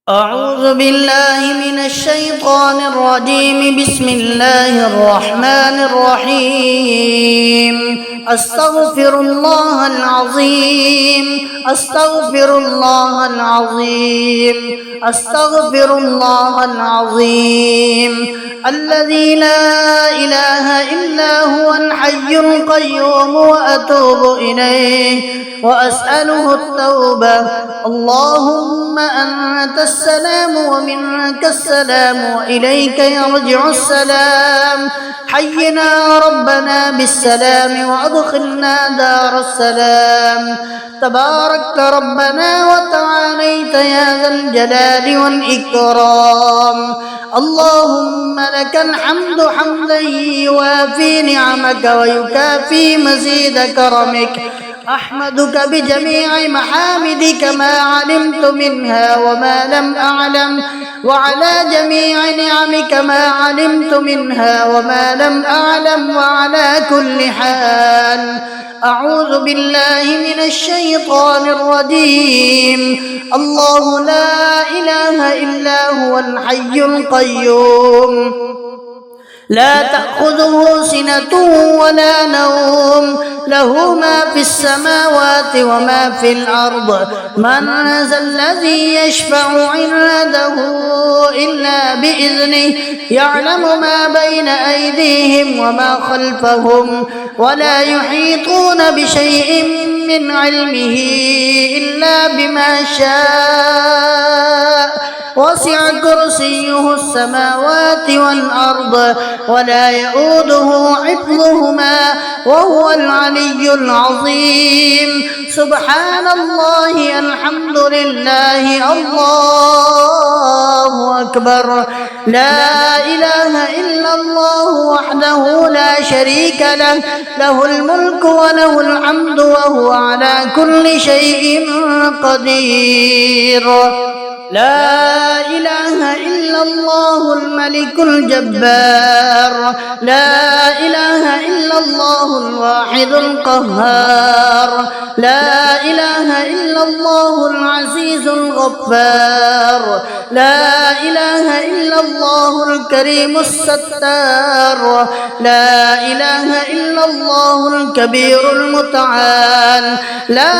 أعوذ بالله من الشيطان الرجيم. بسم الله الرحمن الرحيم. أستغفر الله العظيم، أستغفر الله العظيم، أستغفر الله العظيم الذي لا إله إلا هو الحي القيوم، وأتوب إليه وأسأله التوبة. اللهم أنت السلام ومنك السلام، وإليك يرجع السلام. حينا ربنا بالسلام وأدخلنا دار السلام. تباركت ربنا وتعاليت يا ذا الجلال والإكرام. اللهم لك الحمد حمدا يوافي نعمك ويكافي مزيد كرمك. أحمدك بجميع محامدك ما علمت منها وما لم أعلم، وعلى جميع نعمك ما علمت منها وما لم أعلم، وعلى كل حال. أعوذ بالله من الشيطان الرجيم. الله لا إله إلا هو الحي القيوم، لا تأخذه سنة ولا نوم، له ما في السماوات وما في الأرض. من ذا الذي يشفع عنده إلا بإذنه، يعلم ما بين أيديهم وما خلفهم، ولا يحيطون بشيء من علمه إلا بما شاء. وسع كرسيه السماوات والأرض، ولا يؤوده حفظهما، وهو العلي العظيم. سبحان الله، الحمد لله، الله أكبر. لا إله إلا الله وحده لا شريك له، له الملك وله الحمد وهو على كل شيء قدير. لا إله إلا الله الملك الجبار، لا إله إلا الله الواحد القهار، لا إله إلا الله العزيز الغفار، لا إله إلا الله الكريم الستار، لا إله إلا الله الكبير المتعال، لا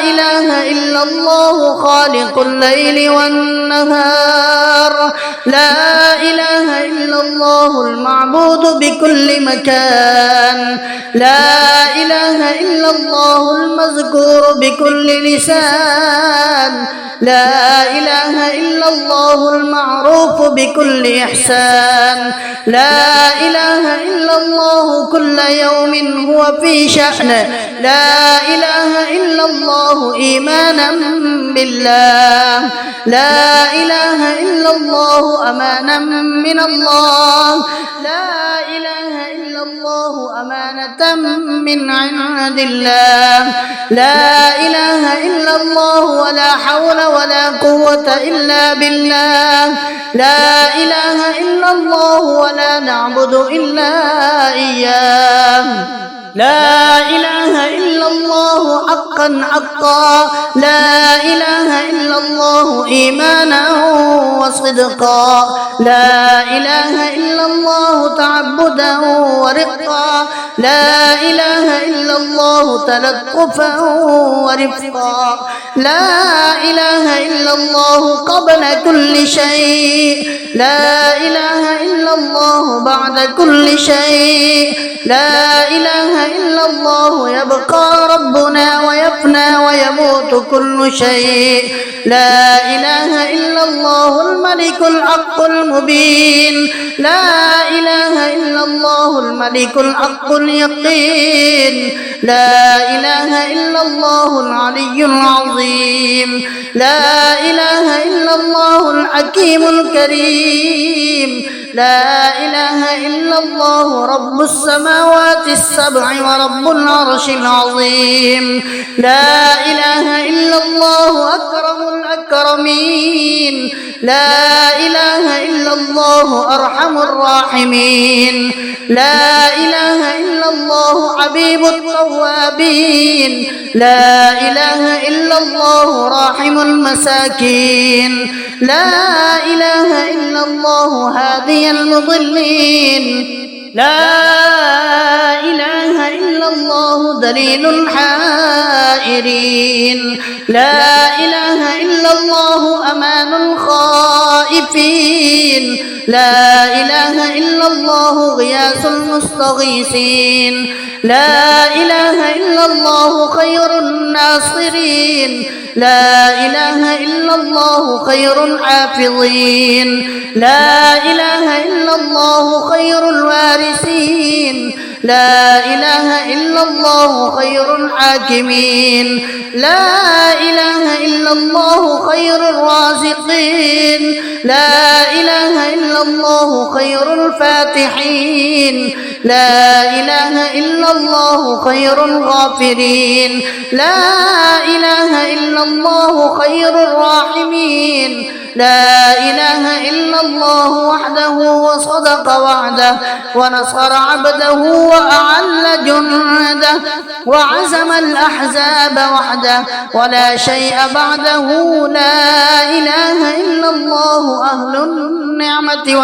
إله إلا الله خالق الليل والنهار، لا إله إلا الله المعبود بكل مكان، لا إله إلا الله المذكور بكل لسان، لا إله إلا الله المعروف بكل إحسان، لا إله إلا الله كل يوم هو في شأن، لا إله إلا الله إيمانا بالله، لا إله إلا الله أمانا من الله، لا إله إلا الله أمانة من عند الله، لا إله إلا الله ولا حول ولا قوة إلا بالله، لا إله إلا الله ولا نعبد إلا إياه، لا إله إلا الله حقا حقا، لا إله إلا الله إيمانا وصدقا، لا إله إلا الله تعبدا ورقا، لا إله إلا الله تلطفا ورفقا، لا إله إلا الله قبل كل شيء، لا إله إلا الله بعد كل شيء، لا إله إلا الله يبقى ربنا ويفنى ويموت كل شيء، لا إله إلا الله الملك الحق المبين، لا إله إلا الله الملك الحق اليقين، لا إله إلا الله العلي العظيم، لا إله إلا الله الحكيم الكريم، لا إله إلا الله رب السماوات السبع ورب العرش العظيم، لا إله إلا الله أكرم الأكرمين، لا إله إلا الله أرحم الراحمين لا إله إلا الله حبيب التوابين لا إله إلا الله راحم المساكين لا إله إلا الله هادي المضلين لا إله إلا الله دليل الحائرين لا إله إلا الله أمان الخائفين لا إله إلا الله غياث المستغيثين لا إله إلا الله خير الناصرين لا إله إلا الله خير الحافظين لا إله إلا الله خير الوارثين لا إله إلا الله خير الحاكمين لا إله إلا الله خير الرازقين لا إله إلا الله خير الفاتحين لا إله إلا الله خير الغافرين لا إله إلا الله خير الراحمين لا إله إلا الله وحده وصدق وعده ونصر عبده وأعل جنده وعزم الأحزاب وحده ولا شيء بعده لا إله إلا الله أهل النعمة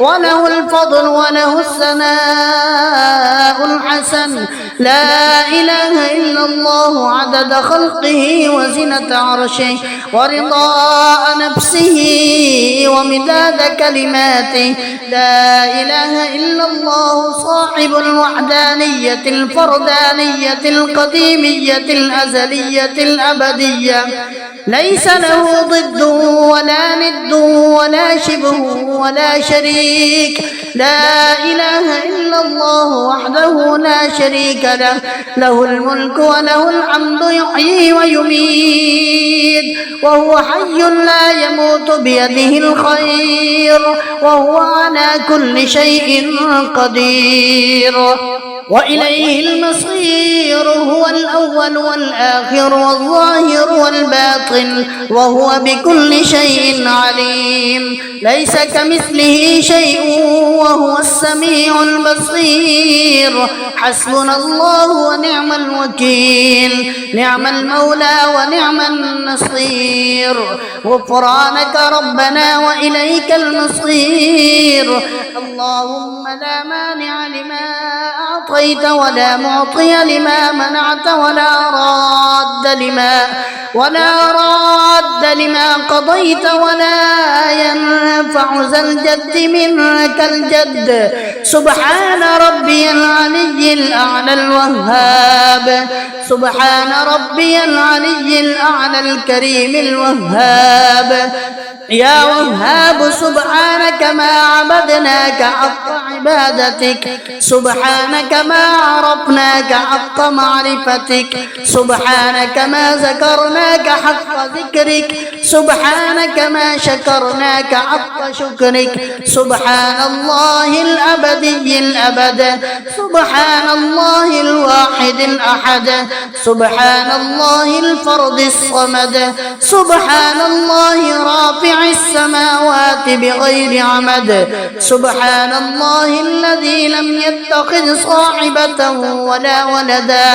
وله الفضل وله الثناء الحسن لا إله إلا الله عدد خلقه وزنة عرشه ورضاء نفسه ومداد كلماته لا إله إلا الله صاحب الوحدانية الفردانية القديمية الأزلية الأبدية ليس له ضد ولا ند ولا شبه ولا شريك لا إله إلا الله وحده لا شريك له له الملك وله الحمد يحيي ويميت وهو حي لا يموت بيده الخير وهو على كل شيء قدير وإليه المصير هو الأول والآخر والظاهر والباطن وهو بكل شيء عليم ليس كمثله شيء وهو السميع البصير حسبنا الله ونعم الوكيل نعم المولى ونعم النصير غفرانك ربنا وإليك المصير اللهم لا مانع لما أعطيت ولا معطي لما منعت ولا راد لما قضيت ولا ينفع ذا الجد منك الجد سبحان ربي العلي الأعلى الوهاب سبحان ربي العلي الأعلى الكريم الوهاب يا وهاب سبحانك ما عبدناك حق عبادتك سبحانك ما عرفناك حق معرفتك سبحانك ما ذكرناك حق ذكرك سبحانك ما شكرناك حق شكرك سبحان الله الأبدي الأبد سبحان الله الواحد الأحد سبحان الله الفرد الصمد سبحان الله رافع السماوات بغير عمد سبحان الله الذي لم يتخذ صاحبة ولا ولدا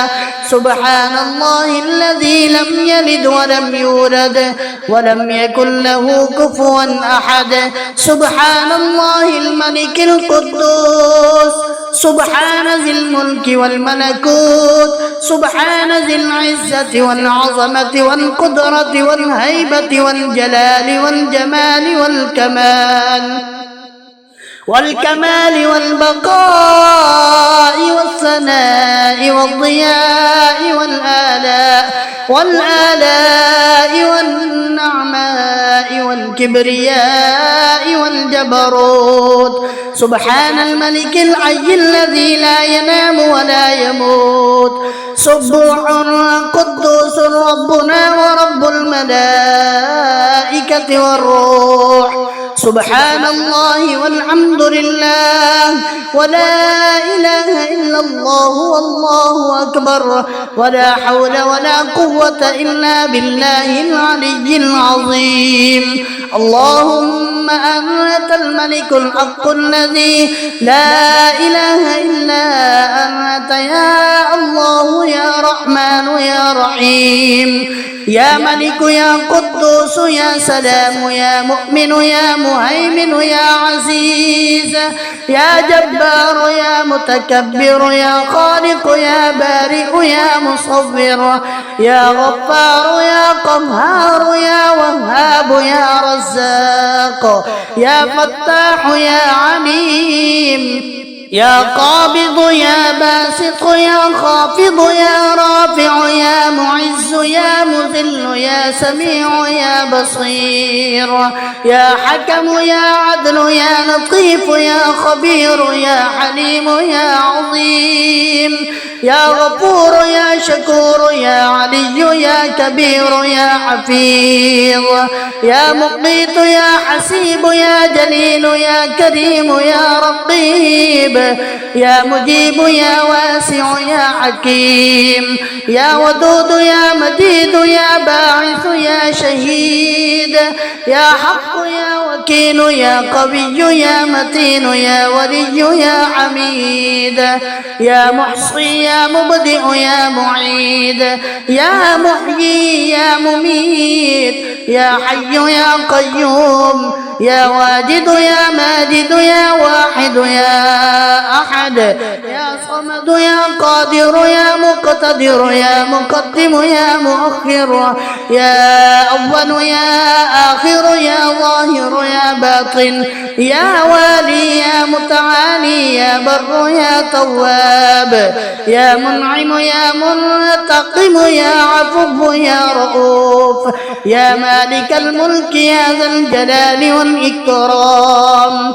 سبحان الله الذي لم يلد ولم يولد ولم يكن له كفوا أحد سبحان الله الملك القدوس سبحان ذي الملك والملكوت سبحان ذي العزة والعظمة والقدرة والهيبة والجلال والجمال والكمال والبقاء والثناء والضياء والآلاء والنعماء والكبرياء والجبروت سبحان الملك الحي الذي لا ينام ولا يموت سبوح قدوس ربنا ورب الملائكة والروح سبحان الله والحمد لله ولا إله إلا الله والله أكبر ولا حول ولا قوة إلا بالله العلي العظيم. اللهم أنت الملك الحق الذي لا إله إلا أنت يا الله يا رحمن يا رحيم يا ملك يا قدوس يا سلام يا مؤمن يا مهيمن يا عزيز يا جبار يا متكبر يا خالق يا بارئ يا مصور يا غفار يا قهار يا وهاب يا رزاق يا فتاح يا عليم يا قابض يا باسط يا خافض يا رافع يا معز يا مذل يا سميع يا بصير يا حكم يا عدل يا لطيف يا خبير يا حليم يا عظيم يا غفور يا شكور يا علي يا كبير يا حفيظ يا مقيت يا حسيب يا جليل يا كريم يا رقيب يا مجيب يا واسع يا حكيم يا ودود يا مجيد يا باعث يا شهيد يا حق يا وكيل يا قوي يا متين يا ولي يا حميد يا محصي يا مبدئ يا معيد يا محيي يا مميت يا حي يا قيوم يا واجد يا ماجد يا واحد يا أحد يا صمد يا قادر يا مقتدر يا مقدم يا مؤخر يا أول يا آخر يا ظاهر يا باطن يا والي يا متعالي يا بر يا تواب يا منعم يا منتقم يا عفو يا رؤوف يا مالك الملك يا ذا الجلال والإكرام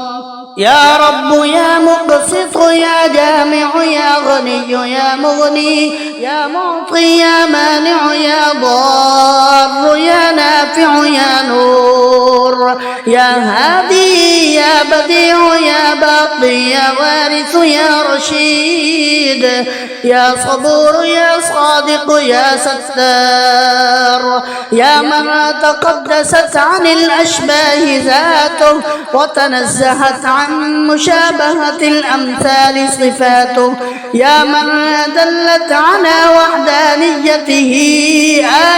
يا رب يا مقسط يا جامع يا غني يا مغني يا معطي يا مانع يا ضار يا نافع يا نور يا هادي يا بديع يا باقي يا وارث يا رشيد يا صبور يا صادق يا ستار يا من تقدست عن الأشباه ذاته وتنزهت عن مشابهة الأمثال صفاته يا من دلت على وحدانيته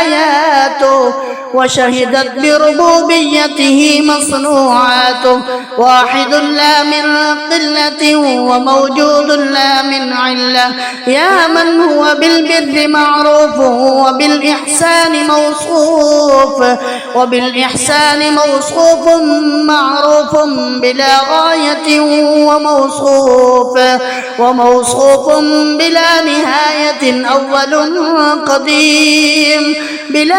آياته وشهدت بربوبيته مصنوعاته واحد لا من قلة وموجود لا من علة يا من هو بالبر معروف وبالإحسان موصوف معروف بلا غاية وموصوف بلا نهاية أول قديم بلا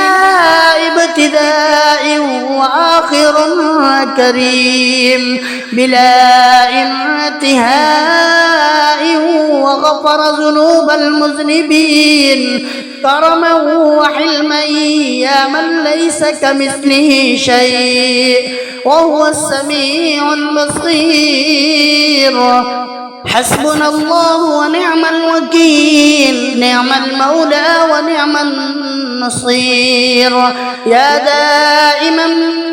ابتداء وآخر كريم بلا انتهاء وغفر ذنوب المذنبين كرما وحلما يا من ليس كمثله شيء وهو السميع البصير حسبنا الله ونعم الوكيل نعم المولى ونعم النصير يا دائما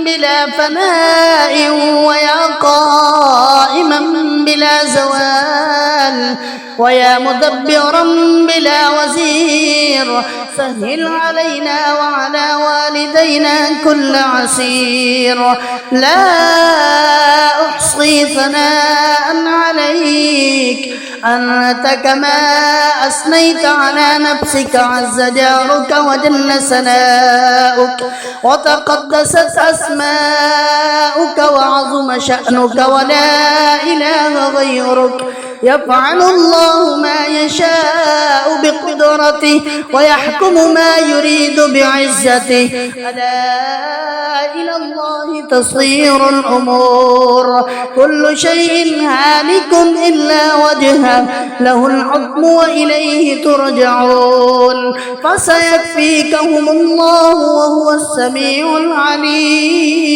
بلا فناء ويا قائما بلا زوال ويا مدبرا بلا وزير سهل علينا وعلى والدينا كل عسير لا أحصي ثناء عليك أنت كما أثنيت على نفسك عز جارك وجل سناؤك وتقدست أسماؤك وعظم شأنك ولا إله غيرك يفعل الله ما يشاء بقدرته ويحكم ما يريد بعزته ألا إلى الله تصير الأمور كل شيء هالك إلا وجهه له الحكم وإليه ترجعون فسيكفيكهم الله وهو السميع العليم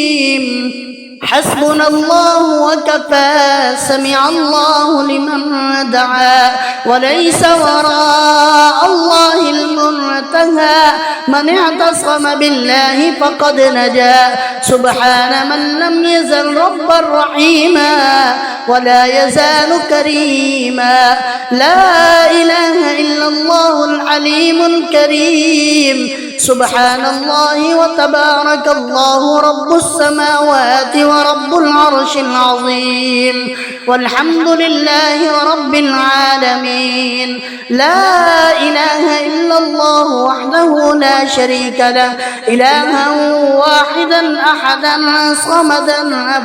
حسبنا الله وكفى سمع الله لمن دعا وليس وراء الله المنتهى من اعتصم بالله فقد نجا سبحان من لم يزل ربا رحيما ولا يزال كريما لا إله إلا الله العليم الكريم سبحان الله وتبارك الله رب السماوات ورب العرش العظيم والحمد لله رب العالمين لا إله إلا الله وحده لا شريك له إلها واحدا أحدا صمدا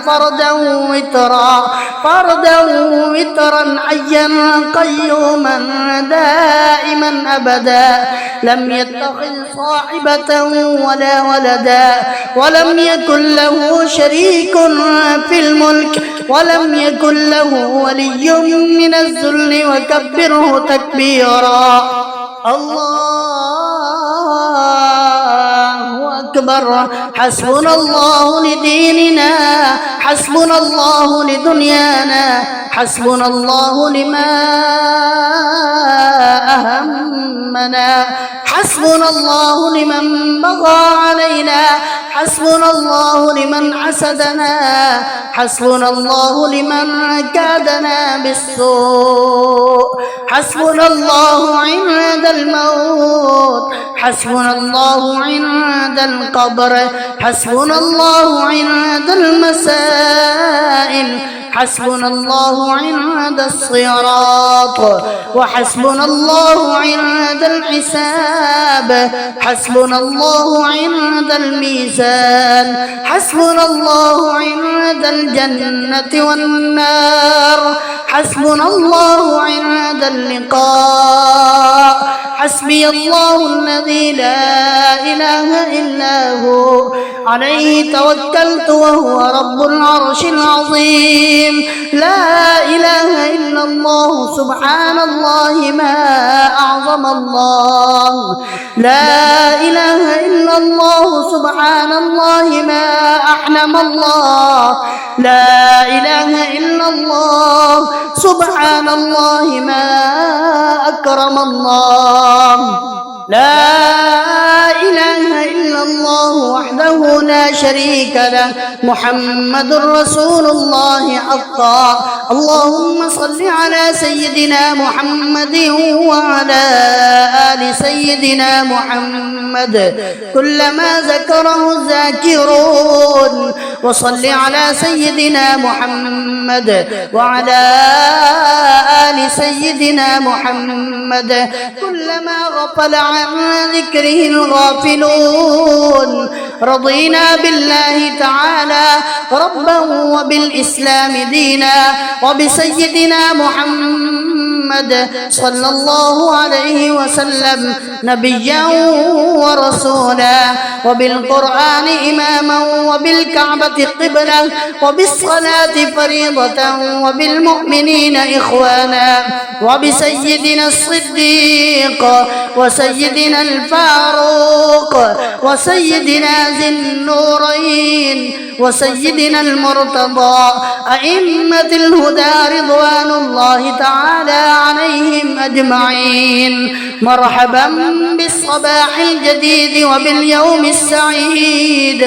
فردا وترا حيا قيوما دائما أبدا لم يتخذ صاحبة ولا ولدا ولم يكن له شريك في الملك ولم يكن له ولي من الذل وكبره تكبيرا الله أكبر حسبنا الله لديننا حسبنا الله لدنيانا حسبنا الله لما أهمنا حسبنا الله لمن بغى علينا حسبنا الله لمن حسدنا حسبنا الله لمن كادنا بالسوء حسبنا الله عند الموت حسبنا الله عند القبر حسبنا الله عند المسائل حسبنا الله عند الصراط وحسبنا الله عند الحساب حسبنا الله عند الميزان حسبنا الله عند الجنة والنار حسبنا الله عند اللقاء حسبي الله الذي لا إله إلا هو عليه توكلت وهو رب العرش العظيم لا إله إلا الله سبحان الله ما أعظم الله لا إله إلا الله سبحان الله ما أحلم الله لا إله إلا الله سبحان الله ما أكرم الله لا إله إلا الله وحده لا شريك له محمد رسول الله حقا اللهم صل على سيدنا محمد وعلى آل سيدنا محمد كلما ذكره الذاكرون وصل على سيدنا محمد وعلى آل سيدنا محمد كلما غفل عن ذكره الغافلون رضينا بالله تعالى ربا وبالإسلام دينا وبسيدنا محمد صلى الله عليه وسلم نبيا ورسولا وبالقرآن إماما وبالكعبة قبلة وبالصلاة فريضة وبالمؤمنين إخوانا وبسيدنا الصديق وسيدنا الفاروق وسيدنا ذي النورين وسيدنا المرتضى أئمة الهدى رضوان الله تعالى عليهم أجمعين مرحبا بالصباح الجديد وباليوم السعيد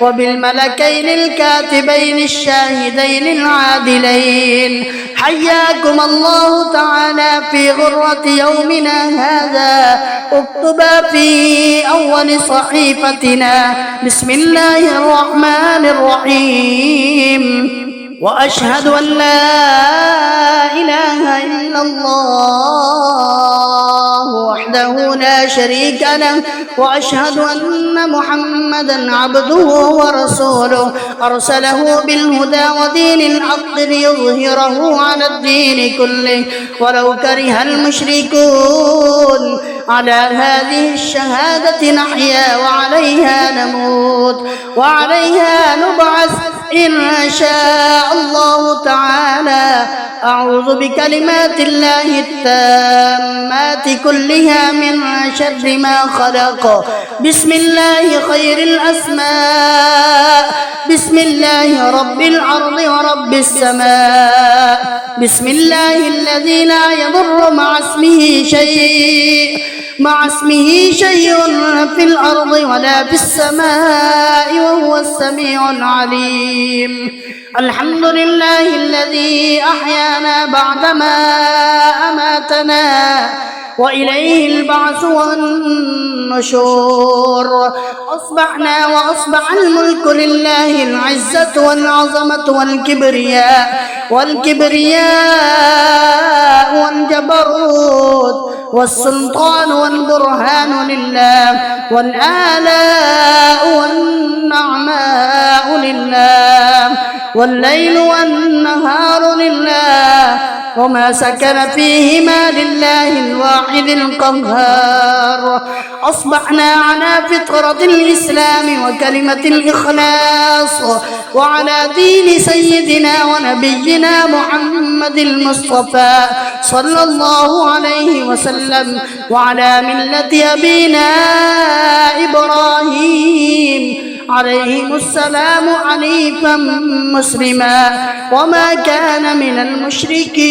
وبالملكين الكاتبين الشاهدين العادلين حياكم الله تعالى في غرة يومنا هذا اكتب في أول صحيفتنا بسم الله الرحمن الرحيم وأشهد أن لا إله إلا الله وحده لا شريك له وأشهد أن محمدا عبده ورسوله أرسله بالهدى ودين الحق ليظهره على الدين كله ولو كره المشركون على هذه الشهادة نحيا وعليها نموت وعليها نبعث إن شاء الله تعالى أعوذ بكلمات الله التامات كلها من شر ما خلق بسم الله خير الأسماء بسم الله رب الأرض ورب السماء بسم الله الذي لا يضر مع اسمه شيء في الأرض ولا في السماء وهو السميع العليم الحمد لله الذي أحيانا بعدما أماتنا وإليه البعث والنشور أصبحنا وأصبح الملك لله العزة والعظمة والكبرياء والجبروت والسلطان والبرهان لله والآلاء والنعماء لله والليل والنهار لله وما سكن فيهما لله الواحد القهار أصبحنا على فطرة الإسلام وكلمة الإخلاص وعلى دين سيدنا ونبينا محمد المصطفى صلى الله عليه وسلم وعلى ملة أبينا إبراهيم عليهم السلام حنيفا مسلما وما كان من المشركين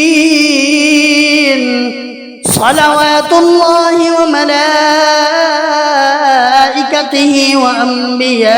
صلوات الله وملائكته وأنبيائه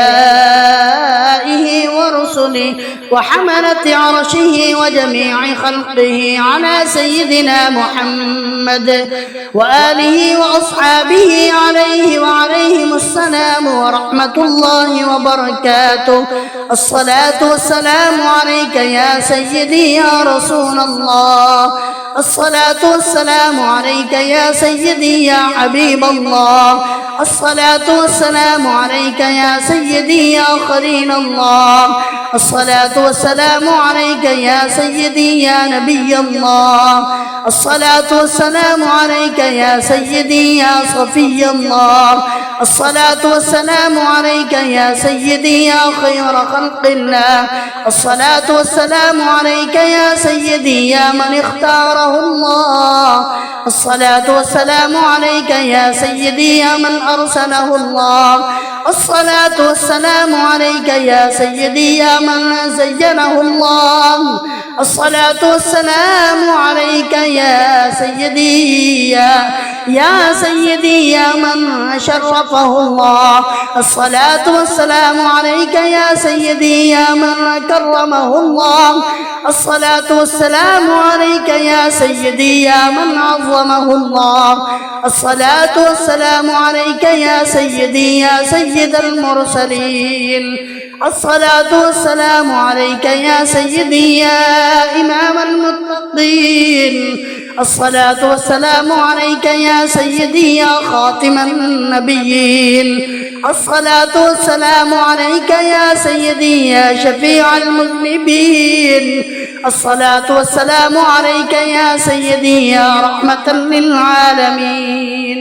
ورسله وحملة عرشه وجميع خلقه على سيدنا محمد وآله وأصحابه عليه وعليهم السلام ورحمة الله وبركاته الصلاة والسلام عليك يا سيدي يا رسول الله الصلاة والسلام عليك يا سيدي يا حبيب الله الصلاة والسلام عليك يا سيدي يا خليل الله الصلاة والسلام عليك يا سيدي يا نبي الله الصلاة والسلام عليك يا سيدي يا صفي الله الصلاة والسلام عليك يا سيدي يا خير خلق الله الصلاة والسلام عليك يا سيدي يا من اختاره الله الصلاة والسلام عليك يا سيدي يا من أرسله الله الصلاة والسلام عليك يا سيدي يا من زينه الله الصلاة والسلام عليك يا سيدي يا سيدي يا من شرفه الله الصلاة والسلام عليك يا سيدي يا من كرمه الله الصلاة والسلام عليك يا سيدي يا من عظمه الله الصلاة والسلام عليك يا سيدي يا سيد المرسلين الصلاة والسلام عليك يا سيدي يا إمام المتقين الصلاة والسلام عليك يا سيدي يا خاتم النبيين الصلاة والسلام عليك يا سيدي يا شفيع المذنبين الصلاة والسلام عليك يا سيدي يا رحمة للعالمين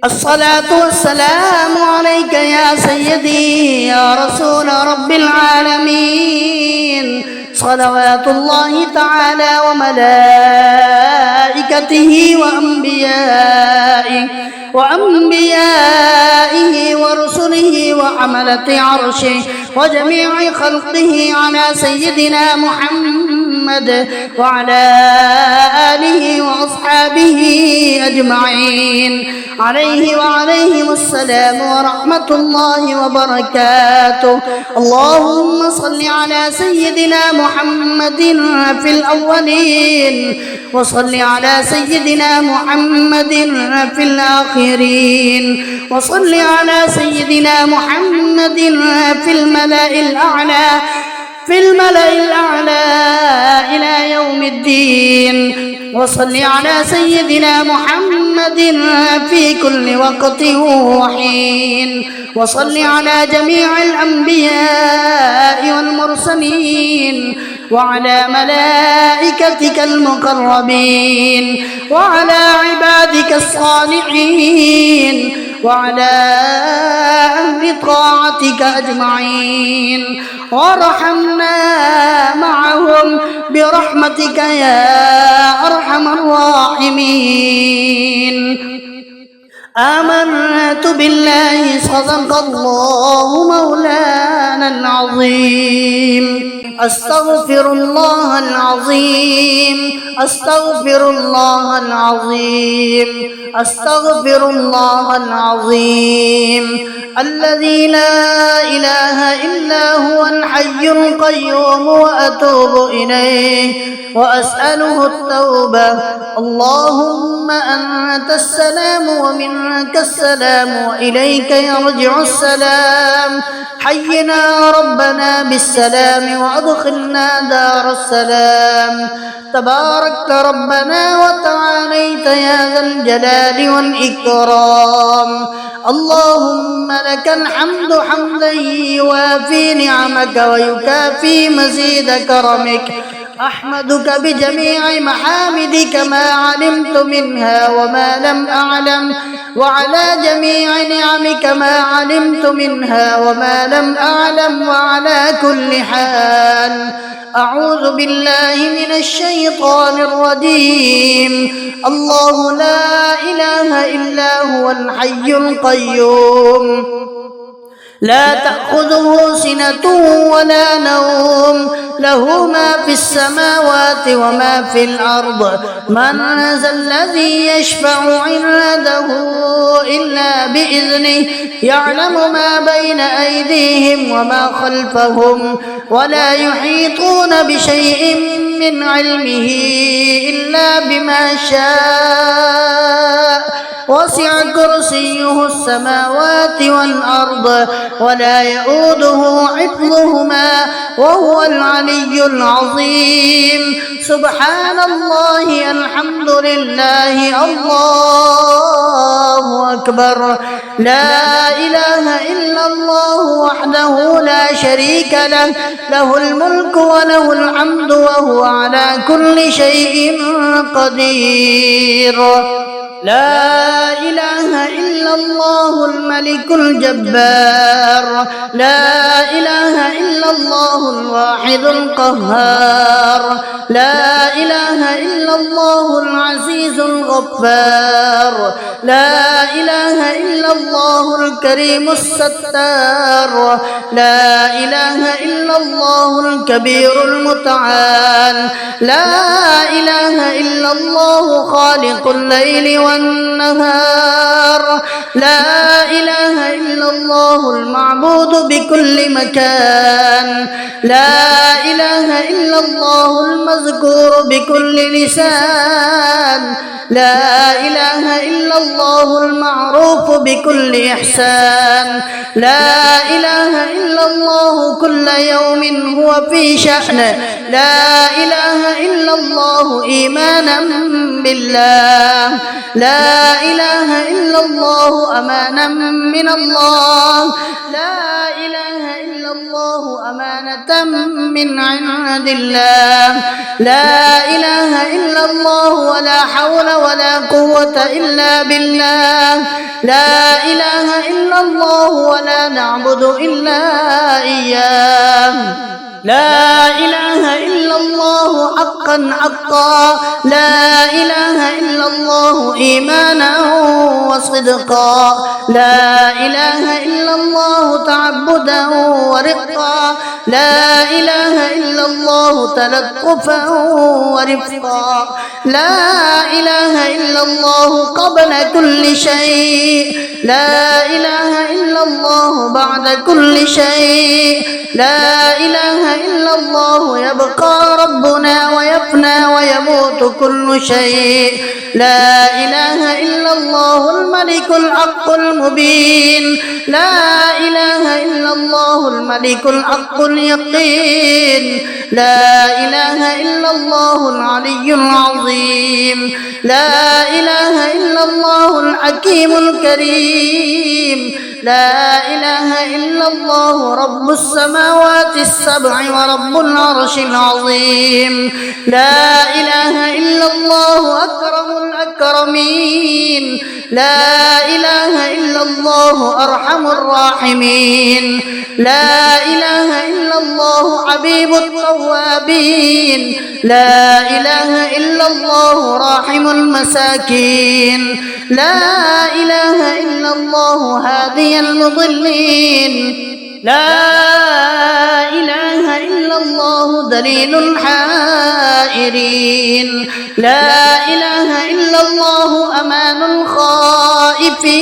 الصلاة والسلام عليك يا سيدي يا رسول رب العالمين صلوات الله تعالى وملائكته وأنبيائه ورسله وحملة عرشه وجميع خلقه على سيدنا محمد وعلى آله وأصحابه أجمعين عليه وعليهم السلام ورحمة الله وبركاته اللهم صل على سيدنا محمد في الأولين وصل على سيدنا محمد في الآخرين وصل على سيدنا محمد في الملأ الأعلى إلى يوم الدين وصل على سيدنا محمد في كل وقت وحين وصل على جميع الأنبياء والمرسلين وعلى ملائكتك المقربين وعلى عبادك الصالحين وعلى أهل طاعتك أجمعين وارحمنا معهم برحمتك يا أرحم الراحمين آمنت بالله صدق الله مولانا العظيم أستغفر الله العظيم أستغفر الله العظيم أستغفر الله العظيم الذي لا إله إلا هو الحي القيوم وأتوب إليه وأسأله التوبة. اللهم أنت السلام ومنك السلام وإليك يرجع السلام. حينا ربنا بالسلام وأدخلنا دار السلام. تباركت ربنا وتعاليت يا ذا الجلال والإكرام. اللهم لك الحمد حمدا يوافي نعمك ويكافي مزيد كرمك. أحمدك بجميع محامدك ما علمت منها وما لم أعلم، وعلى جميع نعمك ما علمت منها وما لم أعلم، وعلى كل حال أعوذ بالله من الشيطان الرجيم. الله لا إله إلا هو الحي القيوم لا تأخذه سنة ولا نوم، له ما في السماوات وما في الأرض. من ذا الذي يشفع عنده إلا بإذنه، يعلم ما بين أيديهم وما خلفهم، ولا يحيطون بشيء من علمه إلا بما شاء. وسع كرسيه السماوات والأرض ولا يؤوده حفظهما وهو العلي العظيم. سبحان الله، الحمد لله، الله أكبر. لا إله إلا الله وحده لا شريك له، له الملك وله الحمد وهو على كل شيء قدير. لا إله إلا الله الملك الجبار. لا إله إلا الله الواحد القهار. لا إله إلا الله العزيز الغفار. لا إله إلا الله الكريم الستار. لا إله إلا الله الكبير المتعال. لا إله إلا الله خالق الليل والنهار. لا إله إلا الله المعبود بكل مكان. لا إله إلا الله المذكور بكل لسان. لا إله إلا الله المعروف بكل إحسان. لا إله إلا الله كل يوم هو في شأن. لا إله إلا الله إيمانا بالله. لا إله إلا الله أمانا من الله. لا إله إلا الله أمانة من عند الله. لا إله إلا الله ولا حول ولا قوة إلا بالله. لا إله إلا الله ولا نعبد إلا إياه. لا إله إلا الله حقا حقا. لا إله إلا الله إيمانا وصدقا. لا إله إلا الله تعبدا ورقا. لا إله إلا الله تلطفا ورفقا. لا إله إلا الله قبل كل شيء. لا إله إلا الله بعد كل شيء. لا إله إلا الله يبقى ربنا ويفنى ويموت كل شيء. لا إله إلا الله الملك الحق المبين. لا إله إلا الله الملك الحق اليقين. لا إله إلا الله العلي العظيم. لا إله إلا الله الحكيم الكريم. لا إله إلا الله رب السماوات السبع ورب العرش العظيم. لا إله إلا الله أكرم الأكرمين. لا إله إلا الله أرحم الراحمين. لا إله إلا الله حبيب حبيب التوابين، لا إله إلا الله راحم المساكين، لا إله إلا الله هادي المضلين، لا إله إلا الله دليل الحائرين، لا إله إلا الله أمان الخائفين،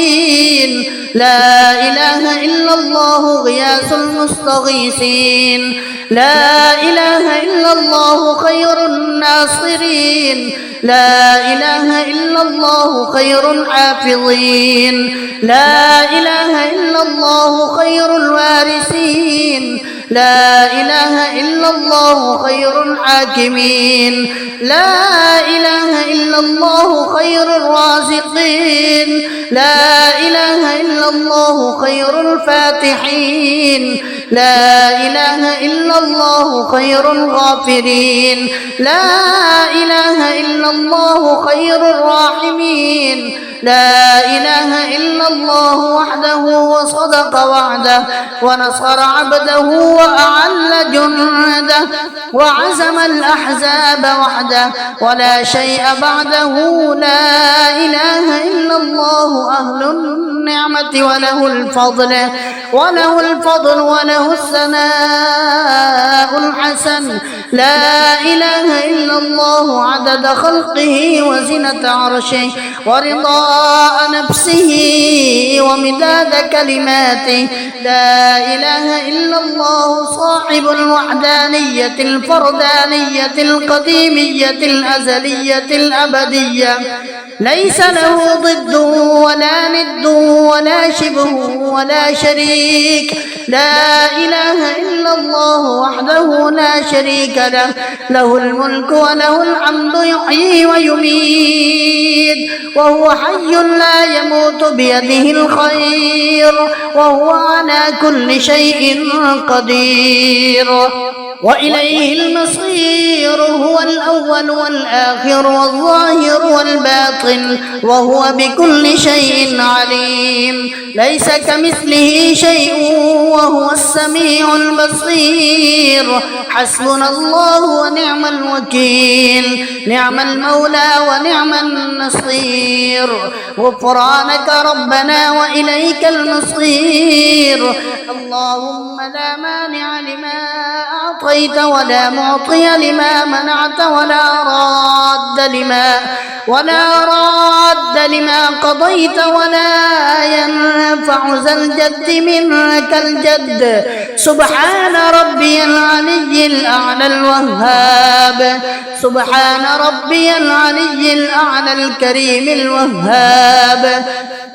لا إله إلا الله غياث المستغيثين، لا إله إلا الله خير الناصرين، لا إله إلا الله خير الحافظين، لا إله إلا الله خير الوارثين، لا إله إلا الله خير الحاكمين، لا إله إلا الله خير الرازقين، لا إله إلا الله خير الفاتحين، لا إله إلا الله خير الغافرين، لا إله إلا الله خير الراحمين، لا إله إلا الله وحده وصدق وعده ونصر عبده وأعل جنده وعزم الأحزاب وحده ولا شيء بعده، لا إله إلا الله أهل النعمة وله الفضل وله الثناء الحسن، لا إله إلا الله عدد خلقه وزنة عرشه ورضاء نفسه ومداد كلماته، لا إله إلا الله صاحب الوحدانية الفردانية القديمية الأزلية الأبدية، ليس له ضد ولا ند ولا شبه ولا شريك، لا إله إلا الله وحده لا شريك له، له الملك وله الحمد يحيي ويميت وهو حي لا يموت بيده الخير وهو على كل شيء قدير، وإليه المصير، هو الأول والآخر والظاهر والباطن وهو بكل شيء عليم، ليس كمثله شيء وهو السميع البصير، حسبنا الله ونعم الوكيل، نعم المولى ونعم النصير، غفرانك ربنا وإليك المصير، اللهم لا مانع لما أعطيت ولا معطي لما منعت ولا راد لما قضيت ولا ينفع ذا الجد منك الجد، سبحان ربي العلي الأعلى الوهاب، سبحان ربي العلي الأعلى الكريم الوهاب،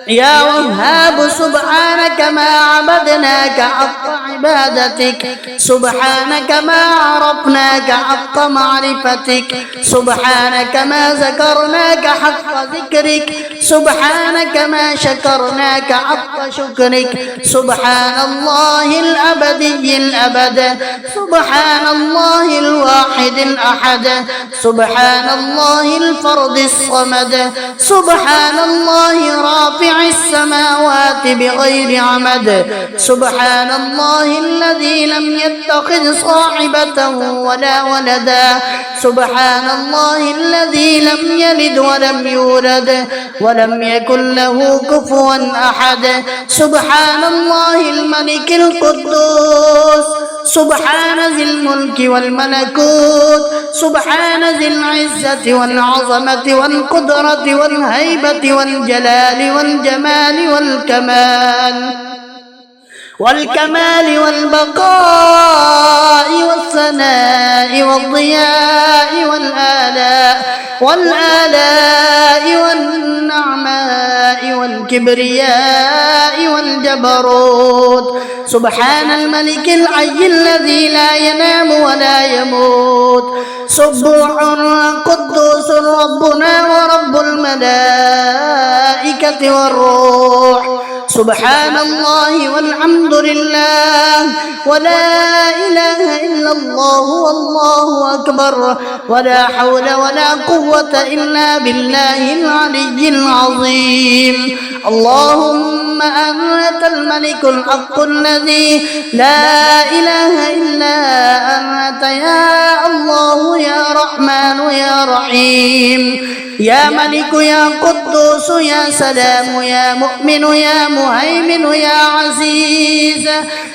يا وهاب سبحانك ما عبدناك حق عبادتك، سبحانك ما عرفناك حق معرفتك، سبحانك ما ذكرناك حق ذكرك، سبحانك ما شكرناك حق شكرك، سبحان الله الأبدي الأبد، سبحان الله الواحد الأحد، سبحان الله الفرد الصمد، سبحان الله رافع السماوات بغير عمد، سبحان الله الذي لم يتخذ صاحبة ولا ولدا، سبحان الله الذي لم يلد ولم يولد ولم يكن له كفوا أحد، سبحان الله الملك القدوس، سبحان ذي الملك والملكوت، سبحان ذي العزة والعظمة والقدرة والهيبة والجلال والجمال والكمال والبقاء والثناء والضياء والآلاء والنعماء والكبرياء والجبروت، سبحان الملك الحي الذي لا ينام ولا يموت، سبوح قدوس ربنا ورب الملائكة والروح، سبحان الله والحمد لله ولا إله إلا الله والله أكبر ولا حول ولا قوة إلا بالله العلي العظيم، اللهم أنت الملك الحق الذي لا إله إلا أنت أنت يا الله يا رحمن يا رحيم يا ملك يا قدوس يا سلام يا مؤمن يا مهيمن يا عزيز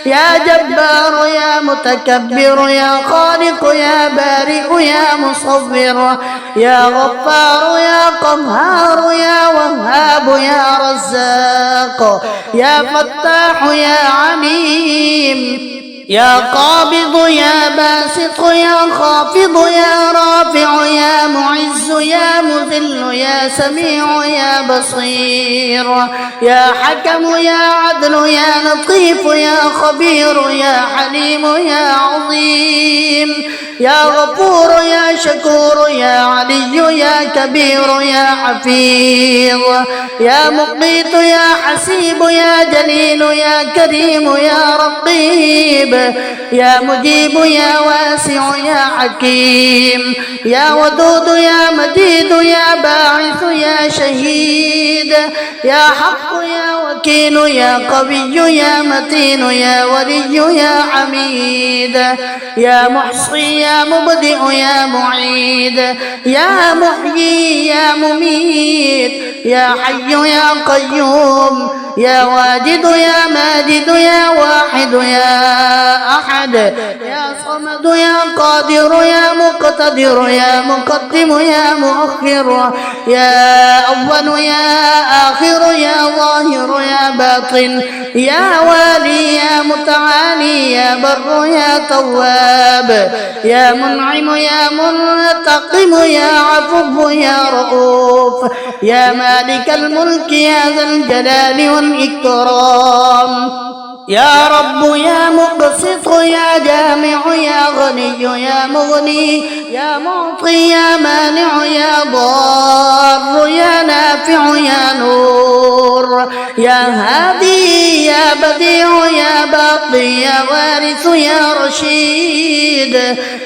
يا جبار يا متكبر يا خالق يا بارئ يا مصور يا غفار يا قهار يا وهاب يا رزاق يا فتاح يا عليم يا قابض يا باسط يا خافض يا رافع يا معز يا مذل يا سميع يا بصير يا حكم يا عدل يا لطيف يا خبير يا حليم يا عظيم يا غفور يا شكور يا علي يا كبير يا حفيظ يا مقيت يا حسيب يا جليل يا كريم يا رقيب يا مجيب يا واسع يا حكيم يا ودود يا مجيد يا باعث يا شهيد يا حق يا وكيل يا قوي يا متين يا ولي يا حميد يا محصي يا مبدئ يا معيد يا محيي يا مميت يا حي يا قيوم يا واجد يا ماجد يا واحد يا أحد يا صمد يا قادر يا مقتدر يا مقدم يا مؤخر يا أول يا آخر يا ظاهر يا باطن يا والي يا متعالي يا بر يا تواب يا منعم يا منتقم يا عفو يا رؤوف يا مالك الملك يا ذا الجلال والإكرام يا رب يا مقسط يا جامع يا غني يا مغني يا معطي يا مانع يا ضار يا نافع يا نور يا هادي يا بديع يا باقي يا وارث يا رشيد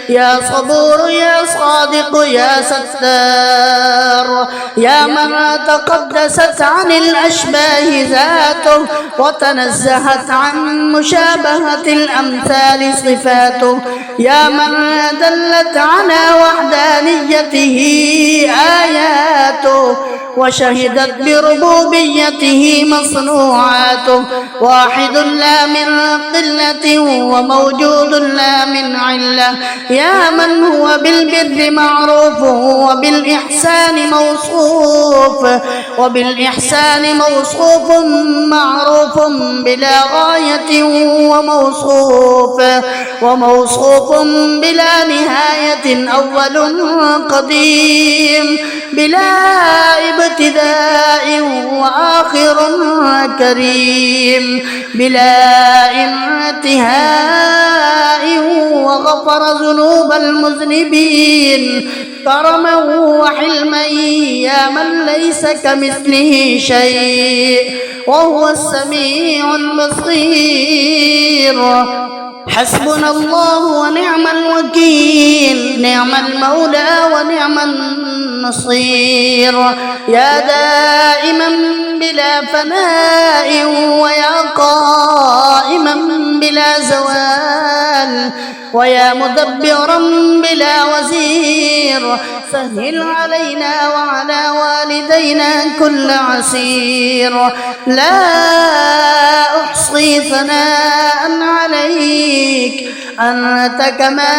يا صبور يا صادق يا ستار يا من تقدست عن الأشباه ذاته وتنزهت عن مشابهة الأمثال صفاته يا من دلت على وحدانيته آياته وشهدت بربوبيته مصنوعاته واحد لا من قلة وموجود لا من علة يا من هو بالبر معروف وبالإحسان موصوف معروف بلا غاية وموصوف بلا نهاية أول قديم بلا ابتداء وآخر كريم بلا انتهاء وغفر ذنوب المذنبين كرما وحلما يا من ليس كمثله شيء وهو السميع البصير حسبنا الله ونعم الوكيل نعم المولى ونعم النصير يا دائما بلا فناء ويا قائما بلا زوال ويا مدبرا بلا وزير سهل علينا وعلى والدينا كل عسير لا أحصي ثناء عليك أنت كما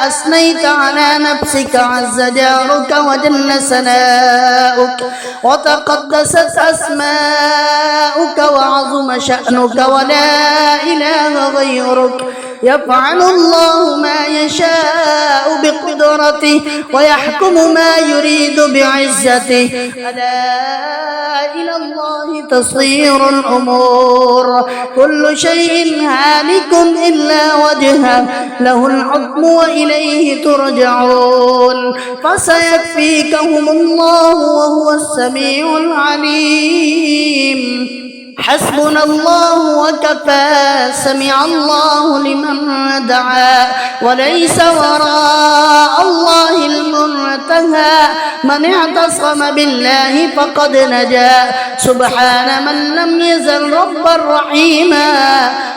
أثنيت على نفسك عز جارك وجل سناؤك وتقدست أسماؤك وعظم شأنك ولا إله غيرك يفعل الله ما يشاء بقدرته ويحكم ما يريد بعزته ألا إلى الله تصير الأمور كل شيء هالك إلا وجهه له الحكم وإليه ترجعون فسيكفيكهم الله وهو السميع العليم حسبنا الله وكفى سمع الله لمن دعا وليس وراء الله المنتهى المنتهى من اعتصم بالله فقد نجا سبحان من لم يزل ربا رحيما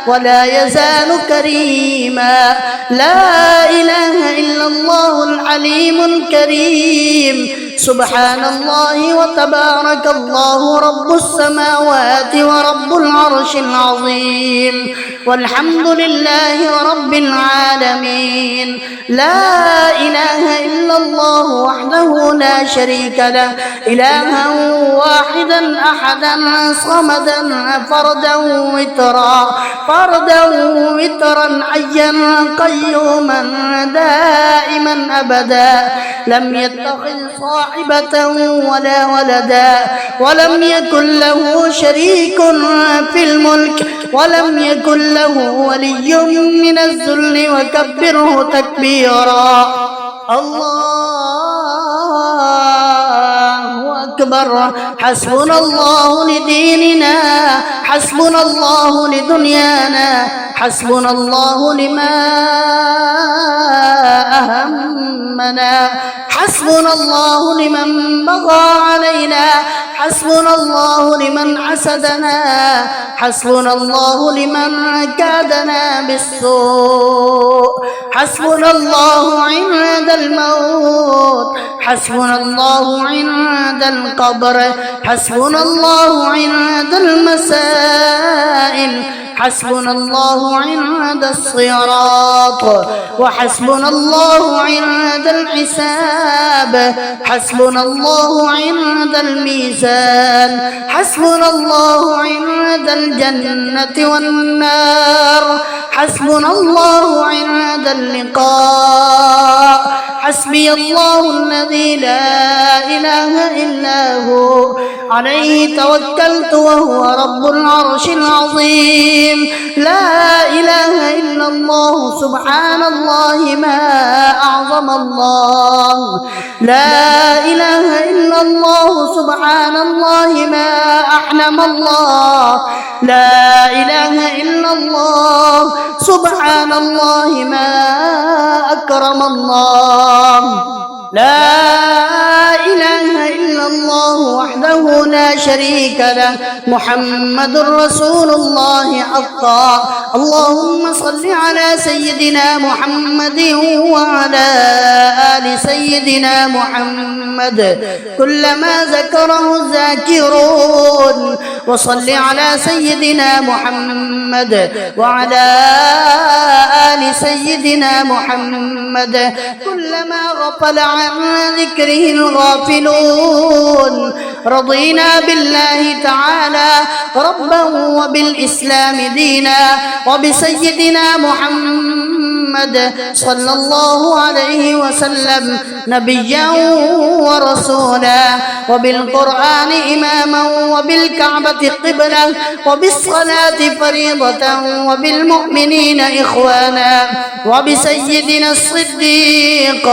ولا يزال كريما لا إله إلا الله العليم الكريم سبحان الله وتبارك الله رب السماوات ورب العرش العظيم والحمد لله رب العالمين لا إله إلا الله وحده لا شريك له إلها واحدا أحدا صمدا فردا وترا حيا قيوما دائما أبدا لم يتخذ صاحبة ولا ولدا ولم يكن له شريك في الملك ولم يكن له ولي من الذل وكبره تكبيرا الله أكبر حسبنا الله لديننا حسبنا الله لدنيانا حسبنا الله لما أهمنا حسبنا الله لمن بغى علينا حسبنا الله لمن حسدنا حسبنا الله لمن كادنا بالسوء حسبنا الله عند الموت حسبنا الله عند القبر حسبنا الله عند المسائل حسبنا الله عند الصراط وحسبنا الله عند الحساب حسبنا الله عند الميزان حسبنا الله عند الجنة والنار حسبنا الله عند اللقاء حسبي الله الذي لا إله إلا هو عليه توكلت وهو رب العرش العظيم لا إله إلا الله سبحان الله ما أعظم الله لا إله إلا الله سبحان الله ما أحلم الله لا إله إلا الله سبحان الله ما أكرم الله لا إله إلا الله وحده لا شريك له محمد رسول الله حقا اللهم صل على سيدنا محمد وعلى آل سيدنا محمد كلما ذكره الذاكرون وصل على سيدنا محمد وعلى آل سيدنا محمد كلما غفل عن ذكره الغافلون رضينا بالله تعالى ربا وبالإسلام دينا وبسيدنا محمد صلى الله عليه وسلم نبيا ورسولا وبالقرآن إماما وبالكعبة قبلة وبالصلاة فريضة وبالمؤمنين إخوانا وبسيدنا الصديق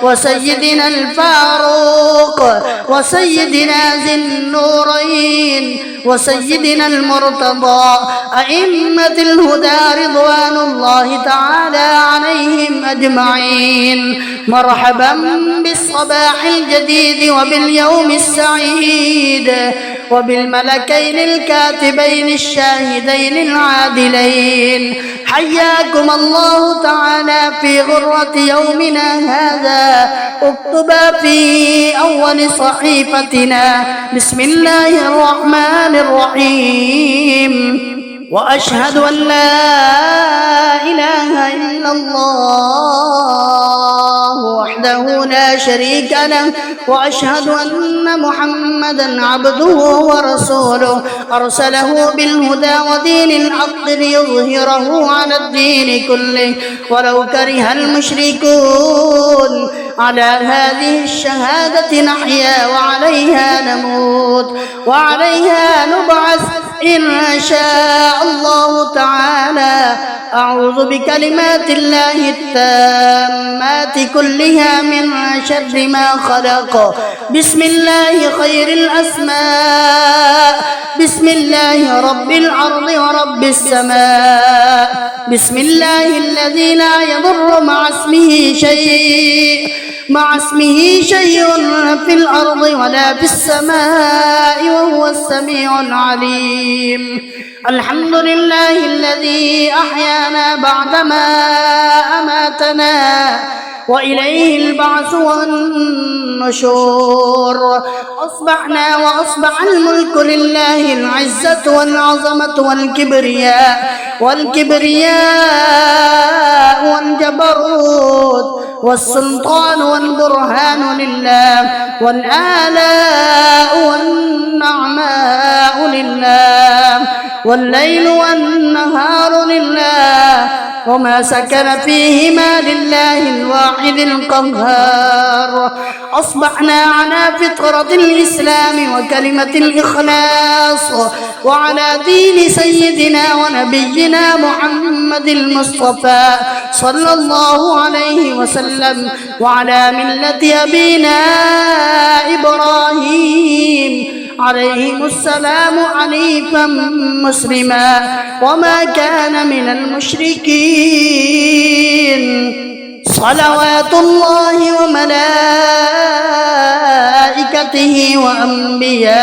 وسيدنا الفاروق وسيدنا ذي النورين وسيدنا المرتضى أئمة الهدى رضوان الله تعالى عليهم أجمعين مرحبا بالصباح الجديد وباليوم السعيد وبالملكين الكاتبين الشاهدين العادلين حياكم الله تعالى في غرة يومنا هذا اكتب في أول صحيفتنا بسم الله الرحمن الرحيم وأشهد أن لا إله إلا الله وحده لا شريك له وأشهد أن محمدا عبده ورسوله أرسله بالهدى ودين الحق ليظهره على الدين كله ولو كره المشركون على هذه الشهادة نحيا وعليها نموت وعليها نبعث إن شاء الله تعالى أعوذ بكلمات الله التامات كلها من شر ما خلق بسم الله خير الأسماء بسم الله رب الأرض ورب السماء بسم الله الذي لا يضر مع اسمه شيء مع اسمه شيء في الأرض ولا في السماء وهو السميع العليم. الحمد لله الذي أحيانا بعدما أماتنا وإليه البعث والنشور. أصبحنا وأصبح الملك لله العزة والعظمة والكبرياء والجبروت والسلطان والبرهان لله والآلاء والنعماء لله والليل والنهار لله وما سكن فيهما لله الواحد القهار. أصبحنا على فطرة الإسلام وكلمة الإخلاص وعلى دين سيدنا ونبينا محمد المصطفى صلى الله عليه وسلم وعلى ملة أبينا إبراهيم عليهم السلام حنيفا مسلما وما كان من المشركين. صلوات الله وملائكته وأنبيائه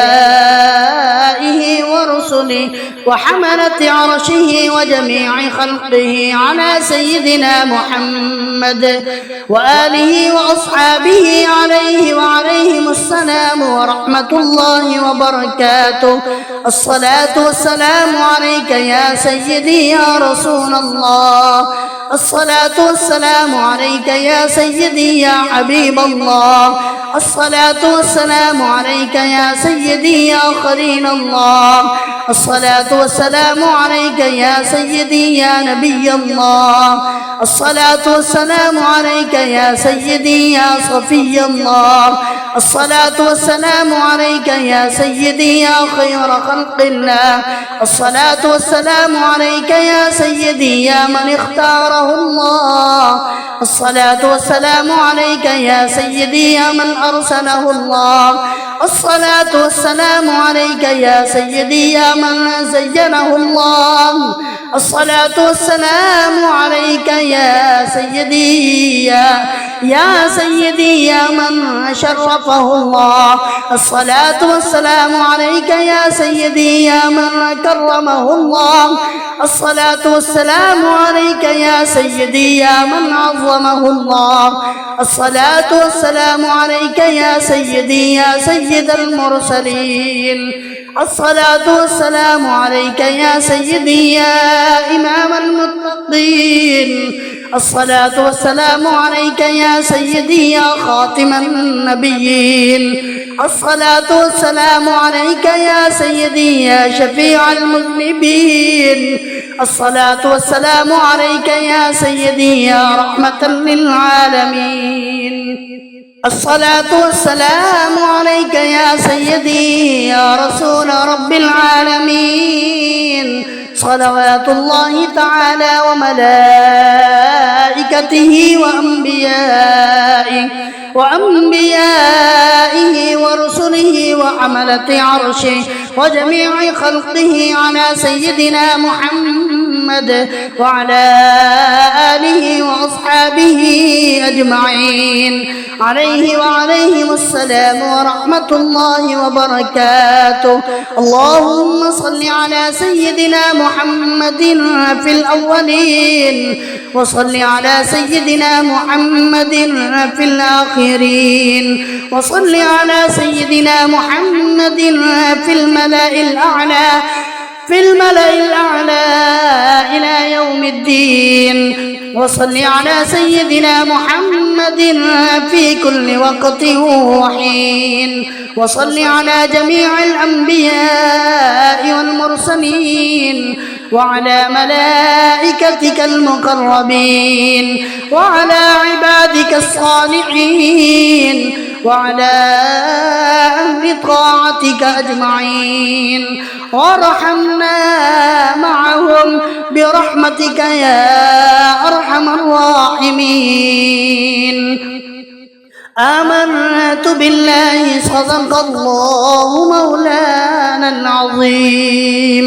ورسله وحملة عرشه وجميع خلقه على سيدنا محمد وآله وأصحابه عليه وعليهم السلام ورحمة الله وبركاته. الصلاة والسلام عليك يا سيدي يا رسول الله. الصلاة والسلام عليك يا سيدي يا حبيب الله. الصلاة والسلام عليك يا سيدي يا خليل الله. الصلاة والسلام عليك يا سيدي يا نبي الله. الصلاة والسلام عليك يا سيدي يا صفي الله. الصلاة والسلام عليك يا سيدي يا خير خلق الله. الصلاة والسلام عليك يا سيدي يا من اختاره الله. الصلاة والسلام عليك يا سيدي يا من أرسله الله. الصلاة والسلام عليك يا سيدي يا من زينه الله. الصلاة والسلام عليك يا سيدي يا سيدي يا من شرفه الله. الصلاة والسلام عليك يا سيدي يا من كرمه الله. الصلاة والسلام عليك يا سيدي يا من عظمه الله. الصلاة والسلام عليك يا سيدي يا سيد المرسلين. الصلاة والسلام عليك يا سيدي يا إمام المتقين. الصلاة والسلام عليك يا سيدي يا خاتم النبيين. الصلاة والسلام عليك يا سيدي يا شفيع المذنبين. الصلاة والسلام عليك يا سيدي يا رحمة للعالمين. الصلاة والسلام عليك يا سيدي يا رسول رب العالمين. صلوات الله تعالى وملائكته وأنبيائه ورسله وحملة عرشه وجميع خلقه على سيدنا محمد وعلى آله وأصحابه أجمعين عليه وعليهم السلام ورحمة الله وبركاته. اللهم صل على سيدنا محمد في الأولين وصل على سيدنا محمد في الآخرين وصل على سيدنا محمد في الملأ الأعلى إلى يوم الدين. وصل على سيدنا محمد في كل وقت وحين. وصل على جميع الأنبياء والمرسلين وعلى ملائكتك المقربين وعلى عبادك الصالحين وعلى أهل طاعتك أجمعين وارحمنا معهم برحمتك يا أرحم الراحمين. آمنت بالله صدق الله مولانا العظيم.